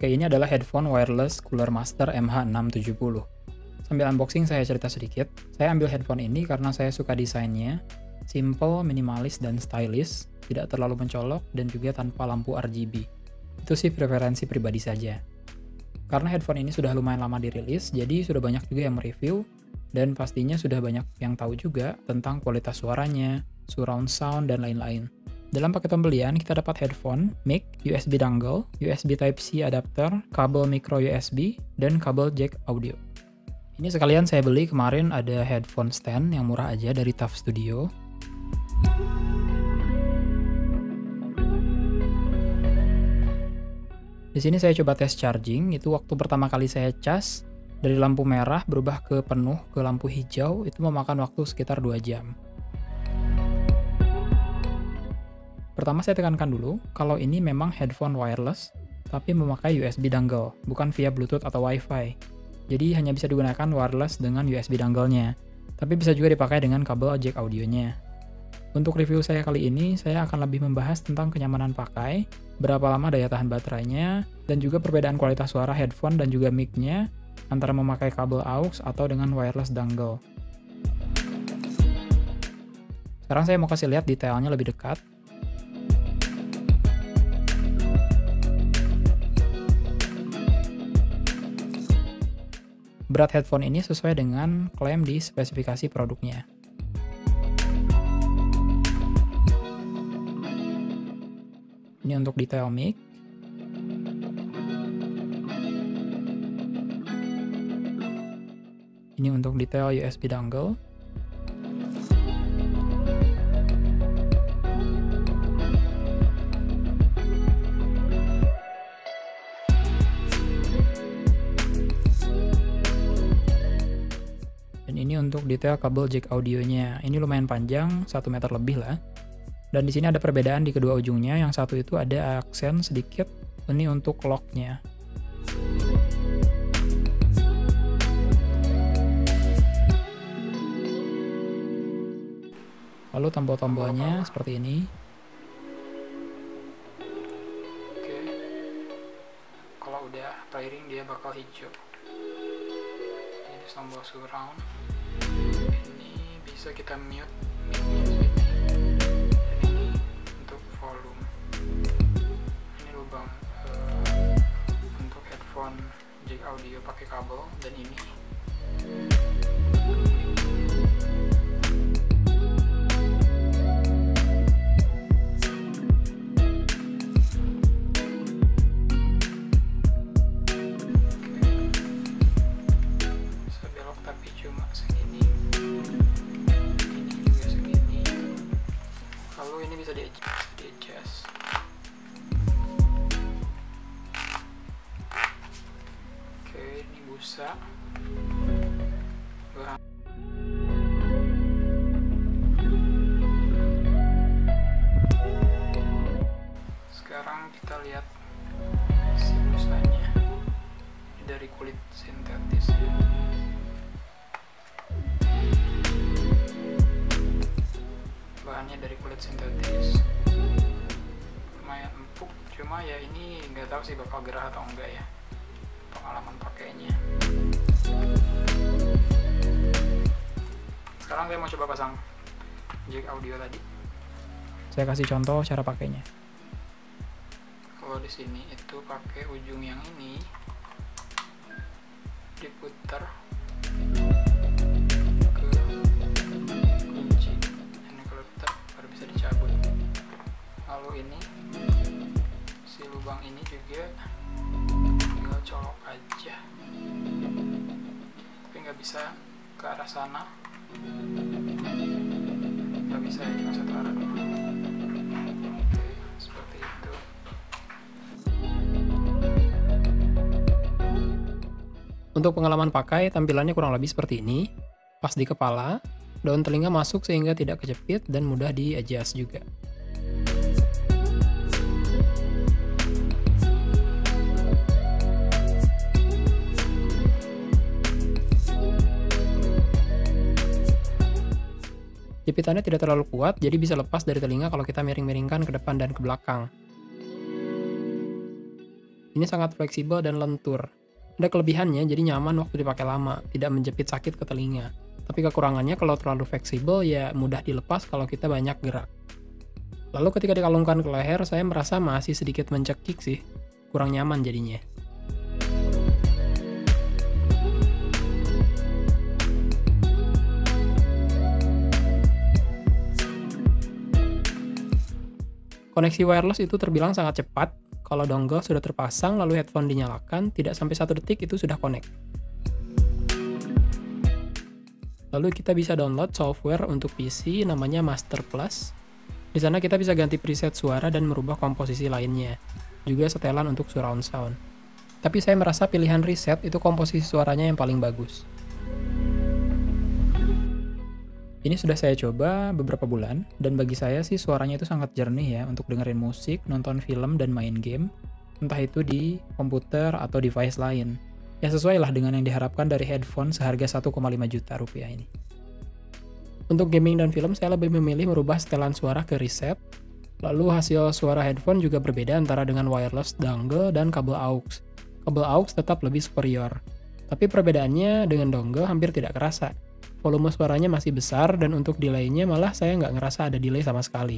Oke, ini adalah headphone wireless Cooler Master MH670. Sambil unboxing saya cerita sedikit. Saya ambil headphone ini karena saya suka desainnya, simple, minimalis, dan stylish, tidak terlalu mencolok, dan juga tanpa lampu RGB. Itu sih preferensi pribadi saja. Karena headphone ini sudah lumayan lama dirilis, jadi sudah banyak juga yang mereview, dan pastinya sudah banyak yang tahu juga tentang kualitas suaranya, surround sound, dan lain-lain. Dalam paket pembelian, kita dapat headphone, mic, USB dongle, USB Type-C adapter, kabel micro USB, dan kabel jack audio. Ini sekalian saya beli kemarin ada headphone stand yang murah aja dari TUF Studio. Di sini saya coba tes charging, itu waktu pertama kali saya cas, dari lampu merah berubah ke penuh ke lampu hijau, itu memakan waktu sekitar 2 jam. Pertama saya tekankan dulu, kalau ini memang headphone wireless, tapi memakai USB dongle, bukan via Bluetooth atau Wi-Fi. Jadi hanya bisa digunakan wireless dengan USB dongle-nya, tapi bisa juga dipakai dengan kabel jack audionya. Untuk review saya kali ini, saya akan lebih membahas tentang kenyamanan pakai, berapa lama daya tahan baterainya, dan juga perbedaan kualitas suara headphone dan juga mic-nya, antara memakai kabel aux atau dengan wireless dongle. Sekarang saya mau kasih lihat detailnya lebih dekat. Berat headphone ini sesuai dengan klaim di spesifikasi produknya. Ini untuk detail mic. Ini untuk detail USB dongle. Ini untuk detail kabel jack audionya. Ini lumayan panjang, 1 meter lebih lah. Dan di sini ada perbedaan di kedua ujungnya. Yang satu itu ada aksen sedikit. Ini untuk lock-nya. Lalu tombol-tombolnya seperti ini. Oke. Kalau udah pairing dia bakal hijau. Ini tombol surround. Ini bisa kita mute music. Dan ini untuk volume. Ini lubang untuk headphone jack audio pakai kabel, dan ini bisa di-adjust. Oke, ini busa. Sekarang kita lihat si busanya. Ini dari kulit sintetis ya. Bahannya dari kulit sintetis, lumayan empuk, cuma ya ini nggak tahu sih bakal gerah atau enggak ya, pengalaman pakainya. Sekarang saya mau coba pasang jack audio tadi. Saya kasih contoh cara pakainya. Kalau di sini itu pakai ujung yang ini, diputar ini, si lubang ini juga tinggal colok aja, tapi nggak bisa ke arah sana, nggak bisa ya, cuma satu arah doang. Oke, seperti itu. Untuk pengalaman pakai, tampilannya kurang lebih seperti ini, pas di kepala, daun telinga masuk sehingga tidak kejepit dan mudah di-adjust juga. Jepitannya tidak terlalu kuat, jadi bisa lepas dari telinga kalau kita miring-miringkan ke depan dan ke belakang. Ini sangat fleksibel dan lentur. Ada kelebihannya, jadi nyaman waktu dipakai lama, tidak menjepit sakit ke telinga. Tapi kekurangannya kalau terlalu fleksibel ya mudah dilepas kalau kita banyak gerak. Lalu ketika dikalungkan ke leher, saya merasa masih sedikit mencekik sih. Kurang nyaman jadinya. Koneksi wireless itu terbilang sangat cepat. Kalau dongle sudah terpasang lalu headphone dinyalakan, tidak sampai 1 detik itu sudah connect. Lalu kita bisa download software untuk PC namanya Master Plus. Di sana kita bisa ganti preset suara dan merubah komposisi lainnya. Juga setelan untuk surround sound. Tapi saya merasa pilihan reset itu komposisi suaranya yang paling bagus. Ini sudah saya coba beberapa bulan, dan bagi saya sih suaranya itu sangat jernih ya untuk dengerin musik, nonton film, dan main game, entah itu di komputer atau device lain. Ya sesuai lah dengan yang diharapkan dari headphone seharga 1,5 juta rupiah ini. Untuk gaming dan film, saya lebih memilih merubah setelan suara ke reset. Lalu hasil suara headphone juga berbeda antara dengan wireless dongle dan kabel aux. Kabel aux tetap lebih superior. Tapi perbedaannya dengan dongle hampir tidak kerasa. Volume suaranya masih besar, dan untuk delay-nya malah saya nggak ngerasa ada delay sama sekali.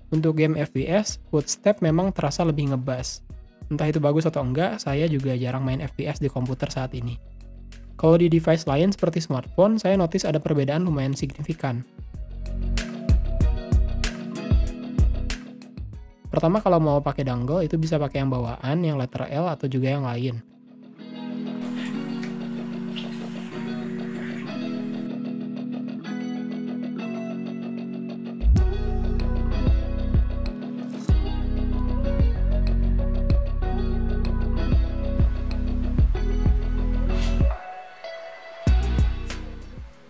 Untuk game FPS, footstep memang terasa lebih ngebass. Entah itu bagus atau enggak, saya juga jarang main FPS di komputer saat ini. Kalau di device lain seperti smartphone, saya notice ada perbedaan lumayan signifikan. Pertama, kalau mau pakai dongle, itu bisa pakai yang bawaan, yang letter L, atau juga yang lain.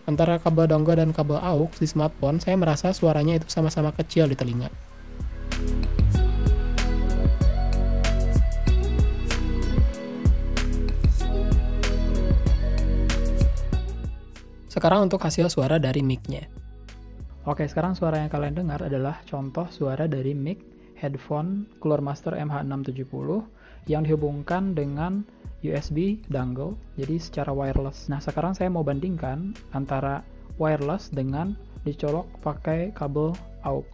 Antara kabel dongle dan kabel aux di smartphone, saya merasa suaranya itu sama-sama kecil di telinga. Sekarang untuk hasil suara dari mic-nya. Oke, sekarang suara yang kalian dengar adalah contoh suara dari mic headphone Coolermaster MH670 yang dihubungkan dengan USB dongle, jadi secara wireless. Nah, sekarang saya mau bandingkan antara wireless dengan dicolok pakai kabel aux.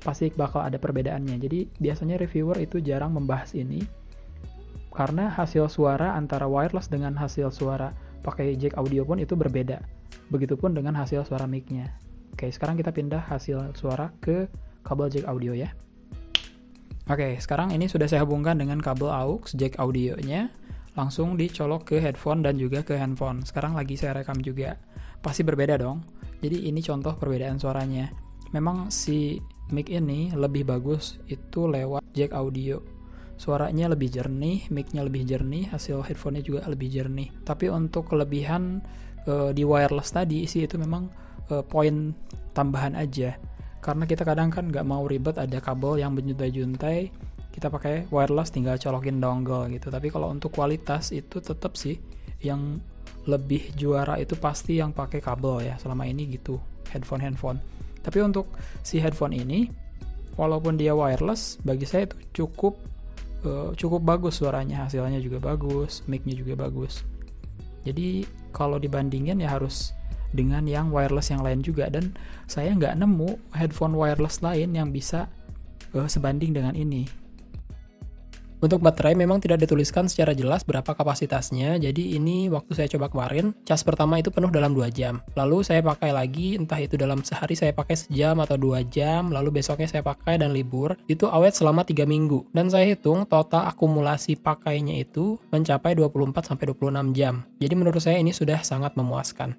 Pasti bakal ada perbedaannya. Jadi, biasanya reviewer itu jarang membahas ini karena hasil suara antara wireless dengan hasil suara pakai jack audio pun itu berbeda. Begitupun dengan hasil suara mic-nya. Oke, sekarang kita pindah hasil suara ke kabel jack audio ya. Oke, sekarang ini sudah saya hubungkan dengan kabel aux jack audionya. Langsung dicolok ke headphone dan juga ke handphone. Sekarang lagi saya rekam juga. Pasti berbeda dong. Jadi ini contoh perbedaan suaranya. Memang si mic ini lebih bagus itu lewat jack audio. Suaranya lebih jernih, mic-nya lebih jernih, hasil headphone-nya juga lebih jernih. Tapi untuk kelebihan di wireless tadi sih itu memang poin tambahan aja. Karena kita kadang kan nggak mau ribet ada kabel yang berjuntai-juntai. Kita pakai wireless tinggal colokin dongle gitu. Tapi kalau untuk kualitas itu tetap sih yang lebih juara itu pasti yang pakai kabel ya. Selama ini gitu headphone. Tapi untuk si headphone ini walaupun dia wireless bagi saya itu cukup bagus suaranya, hasilnya juga bagus, mic-nya juga bagus. Jadi kalau dibandingin ya harus dengan yang wireless yang lain juga, dan saya nggak nemu headphone wireless lain yang bisa sebanding dengan ini. Untuk baterai memang tidak dituliskan secara jelas berapa kapasitasnya, jadi ini waktu saya coba kemarin, cas pertama itu penuh dalam 2 jam. Lalu saya pakai lagi, entah itu dalam sehari saya pakai sejam atau 2 jam, lalu besoknya saya pakai dan libur, itu awet selama 3 minggu. Dan saya hitung total akumulasi pakainya itu mencapai 24-26 jam. Jadi menurut saya ini sudah sangat memuaskan.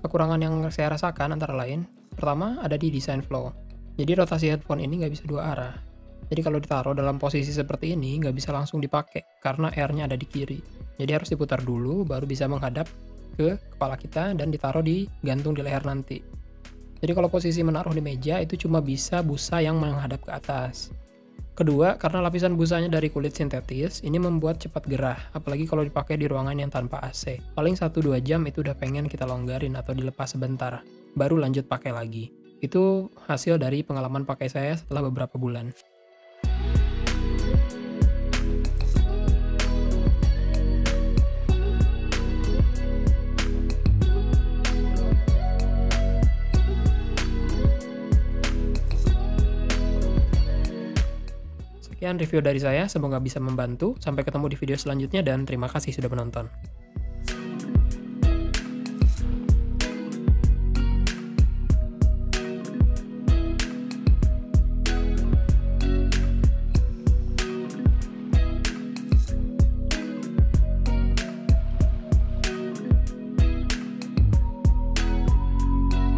Kekurangan yang saya rasakan antara lain, pertama ada di desain flow. Jadi rotasi headphone ini nggak bisa 2 arah. Jadi kalau ditaruh dalam posisi seperti ini, nggak bisa langsung dipakai, karena air-nya ada di kiri. Jadi harus diputar dulu, baru bisa menghadap ke kepala kita, dan ditaruh gantung di leher nanti. Jadi kalau posisi menaruh di meja, itu cuma bisa busa yang menghadap ke atas. Kedua, karena lapisan busanya dari kulit sintetis, ini membuat cepat gerah, apalagi kalau dipakai di ruangan yang tanpa AC. Paling 1-2 jam itu udah pengen kita longgarin atau dilepas sebentar, baru lanjut pakai lagi. Itu hasil dari pengalaman pakai saya setelah beberapa bulan. Sekian review dari saya, semoga bisa membantu. Sampai ketemu di video selanjutnya dan terima kasih sudah menonton.